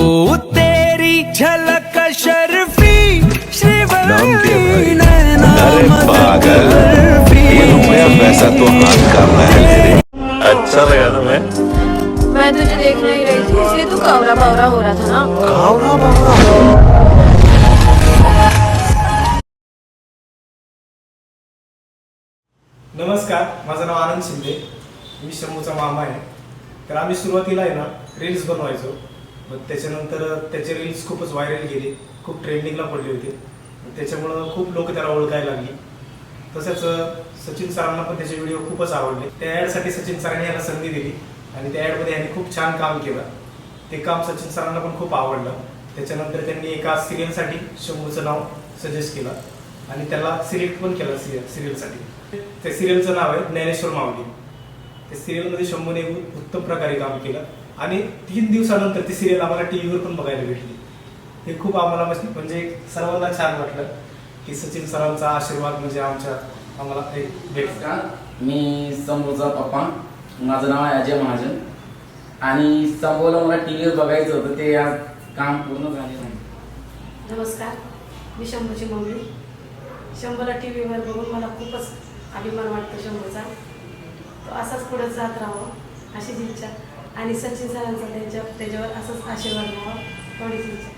तेरी झलक शर्फी श्रीवल्ली अरे पागल, 3 रुपया पैसा तो हाथ का महल है रे। अच्छा लगा ना मैं तुझे देखने ही रही थी, इसलिए तू कावरा बावरा हो रहा था ना। कावरा बावरा। नमस्कार, माझं नाव आनंद शिंदे, मी शंभूचा मामा आहे. तर आम्ही सुरुवातीला आहे ना रील्स बनवायचो. मग त्याच्यानंतर त्याचे रील्स खूपच व्हायरल गेले, खूप ट्रेंडिंगला पडले होते. त्याच्यामुळं खूप लोक त्याला ओळखायला लागली. तसंच सचिन सरांना पण त्याचे व्हिडिओ खूपच आवडले. त्या ॲडसाठी सचिन सरांनी याला संधी दिली आणि त्या ॲडमध्ये यांनी खूप छान काम केलं. ते काम सचिन सरांना पण खूप आवडलं. त्याच्यानंतर त्यांनी एका सिरियलसाठी शंभूचं नाव सजेस्ट केलं आणि त्याला सिलेक्ट पण केलं सिरियलसाठी. त्या सिरियलचं नाव आहे ज्ञानेश्वर माऊली. त्या सिरियलमध्ये शंभूने उत्तम प्रकारे काम केलं आणि 3 दिवसानंतर ती सिरियल आम्हाला टीव्हीवर पण बघायला भेटली. हे खूप आम्हाला म्हणजे सर्वांना छान वाटलं की सचिन सरांचा आशीर्वाद म्हणजे आम्हाला एक भेटला. मी शंभूचा पप्पा, माझं नाव आहे अजय महाजन आणि शंभूला मला टीव्हीवर बघायचं होतं, ते आज काम पूर्ण झाले नाही. नमस्कार, मी शंभूची मम्मी. शंभूला टीव्हीवर बघून मला खूपच अभिमान वाटतो शंभूचा. तो असाच पुढे जात राहावं अशीच इच्छा आणि सचिन सरांचा त्याच्यावर असंच आशीर्वाद द्यावा एवढीच इच्छा.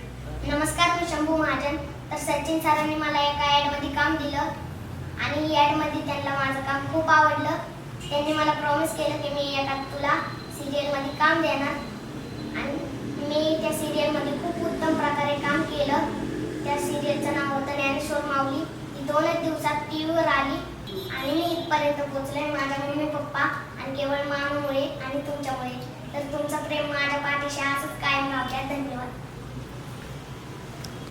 नमस्कार, मी शंभू महाजन. तर सचिन सरांनी मला एका ॲडमध्ये काम दिलं आणि ॲडमध्ये त्यांना माझं काम खूप आवडलं. त्यांनी मला प्रॉमिस केलं की मी एका तुला सिरियलमध्ये काम देणार आणि मी त्या सिरियलमध्ये खूप उत्तम प्रकारे काम केलं. त्या सिरियलचं नाव होतं ज्ञानेश्वर माऊली. ती 2च दिवसात टीव्हीवर आली आणि मी इथपर्यंत पोहोचले माझ्या मम्मी पप्पा आणि केवळ मामामुळे आणि तुमच्यामुळे. तर तुमचं प्रेम माझ्या पाठीशी असंच कायम राहू द्या. धन्यवाद.